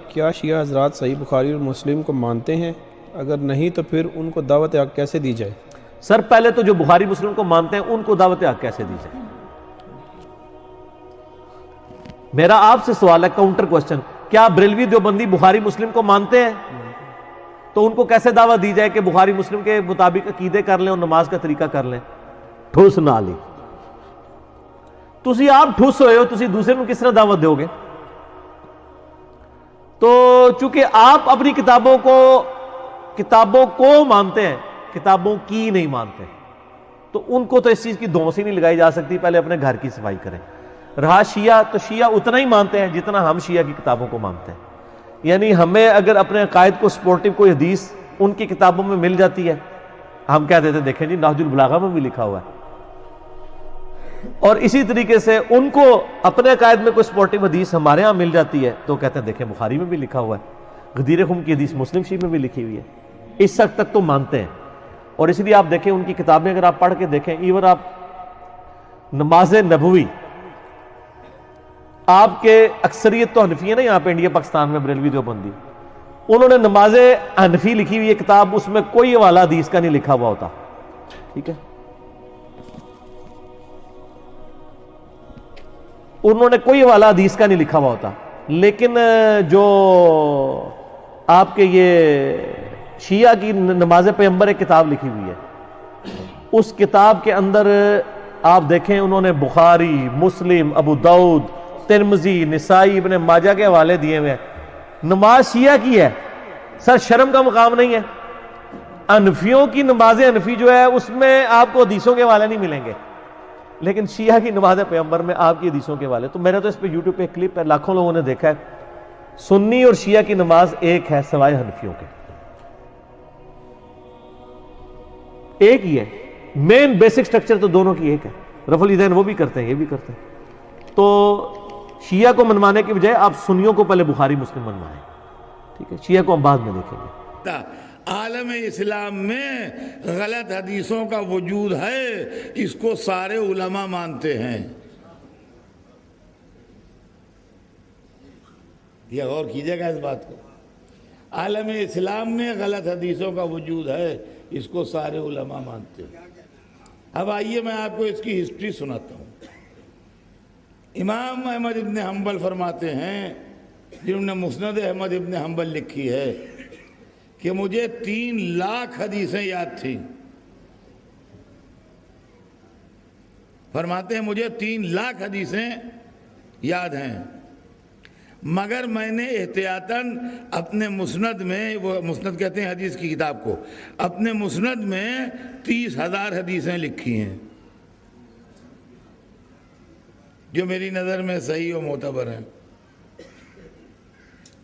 کیا شیعہ حضرات صحیح بخاری اور مسلم کو مانتے ہیں؟ اگر نہیں تو پھر ان کو دعوت حق کیسے دی جائے؟ سر پہلے تو جو بخاری مسلم کو مانتے ہیں ان کو دعوت حق کیسے دی جائے؟ میرا آپ سے سوال ہے، کاؤنٹر کوسچن، کیا بریلوی دیوبندی بخاری مسلم کو مانتے ہیں؟ تو ان کو کیسے دعوت دی جائے کہ بخاری مسلم کے مطابق عقیدے کر لیں اور نماز کا طریقہ کر لیں؟ ٹھوس نہ لی تسی آپ ٹھوس ہوئے ہو، تسی دوسرے کو کس طرح دعوت دو گے؟ تو چونکہ آپ اپنی کتابوں کو مانتے ہیں، کتابوں کی نہیں مانتے، تو ان کو تو اس چیز کی دھونس ہی نہیں لگائی جا سکتی، پہلے اپنے گھر کی صفائی کریں۔ رہا شیعہ، تو شیعہ اتنا ہی مانتے ہیں جتنا ہم شیعہ کی کتابوں کو مانتے ہیں، یعنی ہمیں اگر اپنے عقائد کو سپورٹیو کوئی حدیث ان کی کتابوں میں مل جاتی ہے، ہم کہہ دیتے ہیں دیکھیں جی نہج البلاغہ میں بھی لکھا ہوا ہے، اور اسی طریقے سے ان کو اپنے عقائد میں کوئی سپورٹیو حدیث ہمارے ہاں مل جاتی ہے تو کہتے ہیں دیکھیں بخاری میں بھی لکھا ہوا ہے، غدیر خم کی حدیث مسلم شریف میں بھی لکھی ہوئی ہے۔ اس حد تک تو مانتے ہیں، اور اس لیے آپ دیکھیں ان کی کتابیں اگر آپ پڑھ کے دیکھیں، ایون آپ نماز نبوی، آپ کے اکثریت تو حنفی ہے نا یہاں پہ انڈیا پاکستان میں، بریلوی دیوبندی، انہوں نے نماز حنفی لکھی ہوئی ہے کتاب، اس میں کوئی حوالہ حدیث کا نہیں لکھا ہوا ہوتا، ٹھیک ہے، انہوں نے کوئی حوالہ حدیث کا نہیں لکھا ہوا ہوتا، لیکن جو آپ کے یہ شیعہ کی نماز پیغمبر ایک کتاب لکھی ہوئی ہے، اس کتاب کے اندر آپ دیکھیں انہوں نے بخاری، مسلم، ابو داؤد، ترمذی، نسائی، ابن ماجہ کے حوالے دیے ہوئے ہیں۔ نماز شیعہ کی ہے، سر شرم کا مقام نہیں ہے۔ حنفیوں کی نماز حنفی جو ہے اس میں آپ کو حدیثوں کے حوالے نہیں ملیں گے، لیکن شیعہ کی نماز پیغمبر میں آپ کی حدیثوں کے حوالے۔ تو میرا تو اس پہ یوٹیوب پہ کلپ ہے، لاکھوں لوگوں نے دیکھا ہے، سنی اور شیعہ کی نماز ایک ہے سوائے حنفیوں کے، ایک ہی ہے، مین بیسک سٹرکچر تو دونوں کی ایک ہے، رفع الیدین وہ بھی کرتے ہیں، یہ بھی کرتے ہیں۔ تو شیعہ کو منوانے کی بجائے آپ سنیوں کو پہلے بخاری مسلم منوائیں، ٹھیک ہے، شیعہ کو ہم بعد میں دیکھیں گے۔ عالم اسلام میں غلط حدیثوں کا وجود ہے، اس کو سارے علماء مانتے ہیں، یہ غور کیجئے گا اس بات کو۔ عالم اسلام میں غلط حدیثوں کا وجود ہے، اس کو سارے علماء مانتے ہیں۔ اب آئیے میں آپ کو اس کی ہسٹری سناتا ہوں۔ امام احمد ابن حنبل فرماتے ہیں، جنہوں نے مسند احمد ابن حنبل لکھی ہے، کہ مجھے 3 لاکھ حدیثیں یاد تھیں۔ فرماتے ہیں مجھے 3 لاکھ حدیثیں یاد ہیں، مگر میں نے احتیاطاً اپنے مسند میں، وہ مسند کہتے ہیں حدیث کی کتاب کو، اپنے مسند میں 30,000 حدیثیں لکھی ہیں، جو میری نظر میں صحیح و معتبر ہیں۔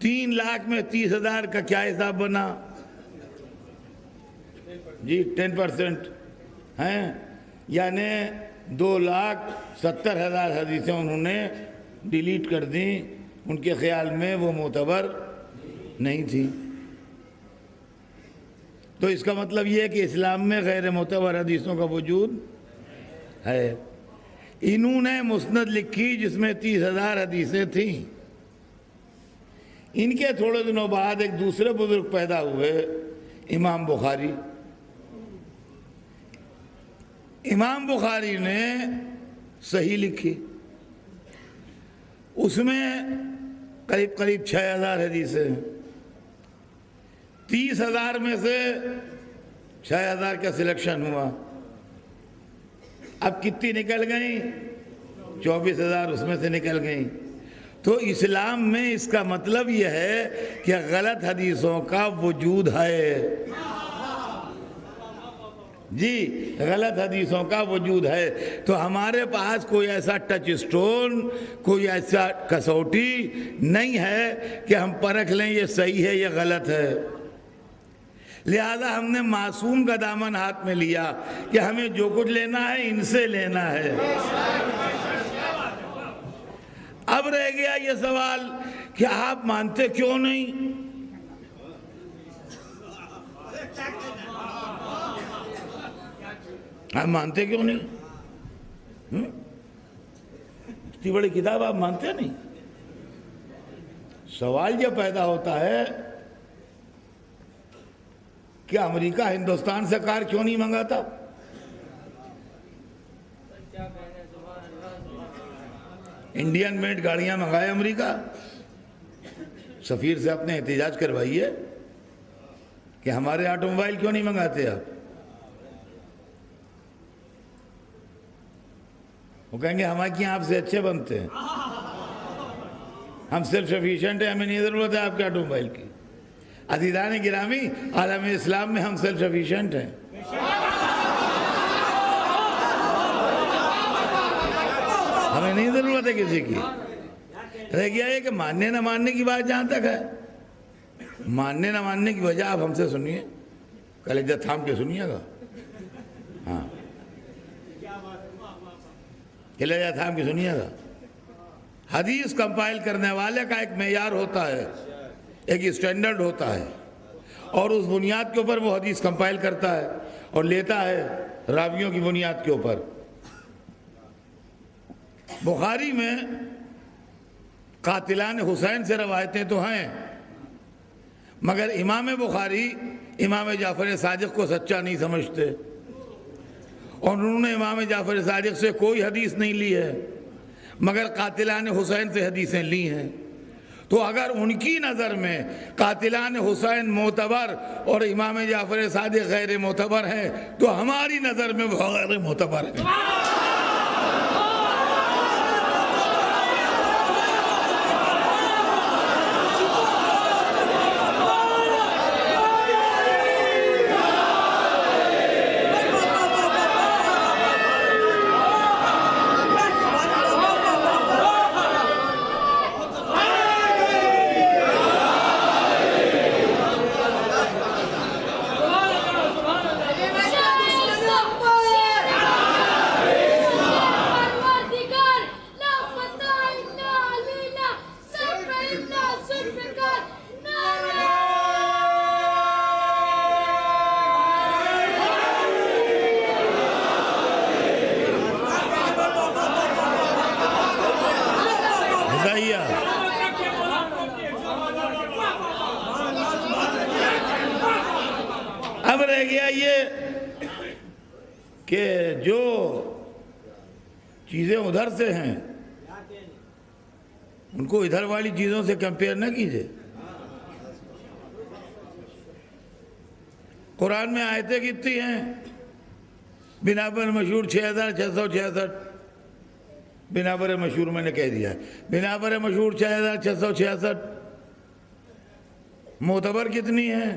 3 لاکھ میں 30,000 کا کیا حساب بنا؟ جی 10% ہیں، یعنی 2,70,000 حدیثیں انہوں نے ڈیلیٹ کر دیں، ان کے خیال میں وہ معتبر نہیں تھی۔ تو اس کا مطلب یہ ہے کہ اسلام میں غیر معتبر حدیثوں کا وجود ہے۔ انہوں نے مسند لکھی جس میں 30,000 حدیثیں تھیں۔ ان کے تھوڑے دنوں بعد ایک دوسرے بزرگ پیدا ہوئے، امام بخاری۔ امام بخاری نے صحیح لکھی، اس میں قریب 6,000 حدیثیں ہیں۔ 30,000 میں سے 6,000 کا سلیکشن ہوا، اب کتنی نکل گئیں؟ 24,000 اس میں سے نکل گئیں۔ تو اسلام میں اس کا مطلب یہ ہے کہ غلط حدیثوں کا وجود ہے، جی غلط حدیثوں کا وجود ہے۔ تو ہمارے پاس کوئی ایسا ٹچ سٹون، کوئی ایسا کسوٹی نہیں ہے کہ ہم پرکھ لیں یہ صحیح ہے یہ غلط ہے۔ لہذا ہم نے معصوم کا دامن ہاتھ میں لیا کہ ہمیں جو کچھ لینا ہے ان سے لینا ہے۔ اب رہ گیا یہ سوال کہ آپ مانتے کیوں نہیں؟ آپ مانتے کیوں نہیں؟ اتنی بڑی کتاب آپ مانتے نہیں؟ سوال یہ پیدا ہوتا ہے کہ امریکہ ہندوستان سے کار کیوں نہیں منگاتا؟ انڈین میڈ گاڑیاں منگائے امریکہ، سفیر سے اپنے احتجاج کروائیے کہ ہمارے آٹو موبائل کیوں نہیں منگاتے آپ؟ وہ کہیں گے ہمارے یہاں آپ سے اچھے بنتے ہیں، ہم سیلف سفیشینٹ ہیں، ہمیں نہیں ضرورت ہے آپ کے آٹو موبائل کی۔ عزیزان گرامی، عالم اسلام میں ہم سیلف سفیشینٹ ہیں۔ ہمیں نہیں ضرورت ہے کسی کی۔ رہ گیا یہ کہ ماننے نہ ماننے کی بات جہاں تک ہے، ماننے نہ ماننے کی وجہ آپ ہم سے سنیے، کلیجہ تھام کے سنیے گا۔ ہاں، کلیجہ تھام کے سنیے گا۔ حدیث کمپائل کرنے والے کا ایک معیار ہوتا ہے، ایک اسٹینڈرڈ ہوتا ہے، اور اس بنیاد کے اوپر وہ حدیث کمپائل کرتا ہے اور لیتا ہے راویوں کی بنیاد کے اوپر۔ بخاری میں قاتلان حسین سے روایتیں تو ہیں، مگر امام بخاری امام جعفر صادق کو سچا نہیں سمجھتے، اور انہوں نے امام جعفر صادق سے کوئی حدیث نہیں لی ہے، مگر قاتلان حسین سے حدیثیں لی ہیں۔ تو اگر ان کی نظر میں قاتلان حسین معتبر اور امام جعفر صادق غیر معتبر ہیں، تو ہماری نظر میں وہ غیر معتبر ہیں۔ اب رہ گیا یہ کہ جو چیزیں ادھر سے ہیں ان کو ادھر والی چیزوں سے کمپیئر نہ کیجئے۔ قرآن میں آیتیں کتنی ہیں؟ بنا پر مشہور 6666، بنا پر مشہور میں نے کہہ دیا ہے، بنا پر مشہور 6666۔ معتبر کتنی ہیں؟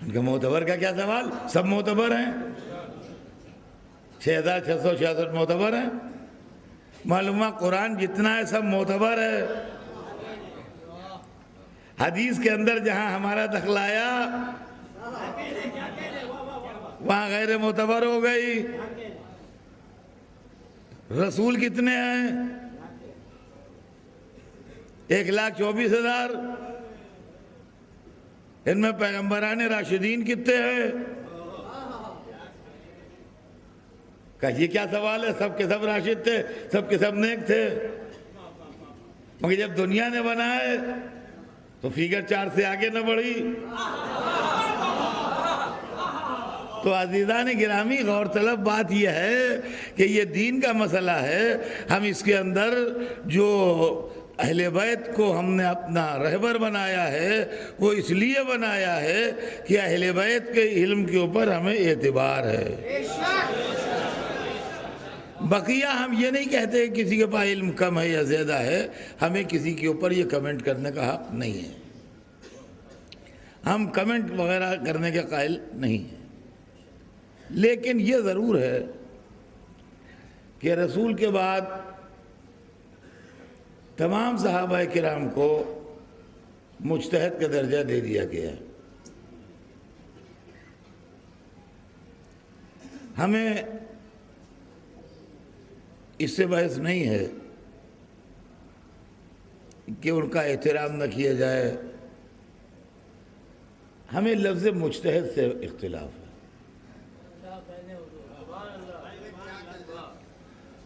ان کا معتبر کا کیا سوال؟ سب معتبر ہیں، 6666 معتبر ہیں۔ معلومہ قرآن جتنا ہے سب معتبر ہے۔ حدیث کے اندر جہاں ہمارا دخل آیا وہاں غیر معتبر ہو گئی۔ رسول کتنے ہیں؟ 1,24,000۔ ان میں پیغمبران راشدین کتنے ہیں؟ کہ یہ کیا سوال ہے؟ سب کے سب راشد تھے، سب کے سب نیک تھے، مگر جب دنیا نے بنائے تو فیگر 4 سے آگے نہ بڑھی۔ تو عزیزان گرامی، غور طلب بات یہ ہے کہ یہ دین کا مسئلہ ہے۔ ہم اس کے اندر جو اہل بیت کو ہم نے اپنا رہبر بنایا ہے وہ اس لیے بنایا ہے کہ اہل بیت کے علم کے اوپر ہمیں اعتبار ہے۔ بقیہ ہم یہ نہیں کہتے کہ کسی کے پاس علم کم ہے یا زیادہ ہے، ہمیں کسی کے اوپر یہ کمنٹ کرنے کا حق نہیں ہے، ہم کمنٹ وغیرہ کرنے کے قائل نہیں ہیں۔ لیکن یہ ضرور ہے کہ رسول کے بعد تمام صحابہ کرام کو مجتہد کا درجہ دے دیا گیا ہے۔ ہمیں اس سے بحث نہیں ہے کہ ان کا احترام نہ کیا جائے، ہمیں لفظ مجتہد سے اختلاف ہے۔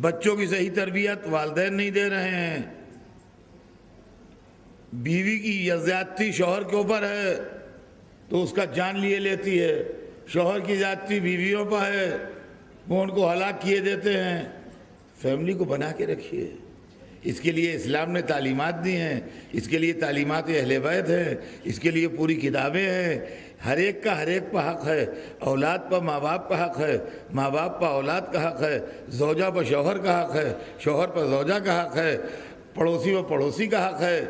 بچوں کی صحیح تربیت والدین نہیں دے رہے ہیں، بیوی کی زیادتی شوہر کے اوپر ہے تو اس کا جان لیے لیتی ہے، شوہر کی زیادتی بیویوں پر ہے وہ ان کو ہلاک کیے دیتے ہیں۔ فیملی کو بنا کے رکھیے، اس کے لیے اسلام نے تعلیمات دی ہیں، اس کے لیے تعلیمات اہل بیت ہیں، اس کے لیے پوری کتابیں ہیں۔ ہر ایک کا ہر ایک پر حق ہے، اولاد پر ماں باپ کا حق ہے، ماں باپ پر اولاد کا حق ہے، زوجہ پر شوہر کا حق ہے، شوہر پر زوجہ کا حق ہے، پڑوسی پر پڑوسی کا حق ہے،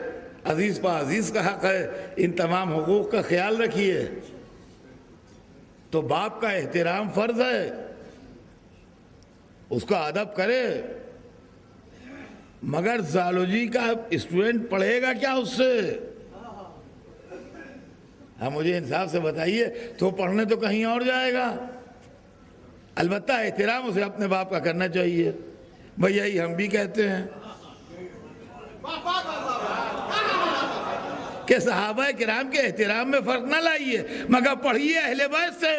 عزیز پر عزیز کا حق ہے۔ ان تمام حقوق کا خیال رکھیے۔ تو باپ کا احترام فرض ہے، اس کا ادب کرے، مگر زالوجی کا اسٹوڈنٹ پڑھے گا کیا اس سے؟ ہاں مجھے انصاف سے بتائیے، تو پڑھنے تو کہیں اور جائے گا۔ البتہ احترام اسے اپنے باپ کا کرنا چاہیے۔ بھئی یہی ہم بھی کہتے ہیں کہ صحابہ کرام کے احترام میں فرق نہ لائیے، مگر پڑھیے اہل بیت سے۔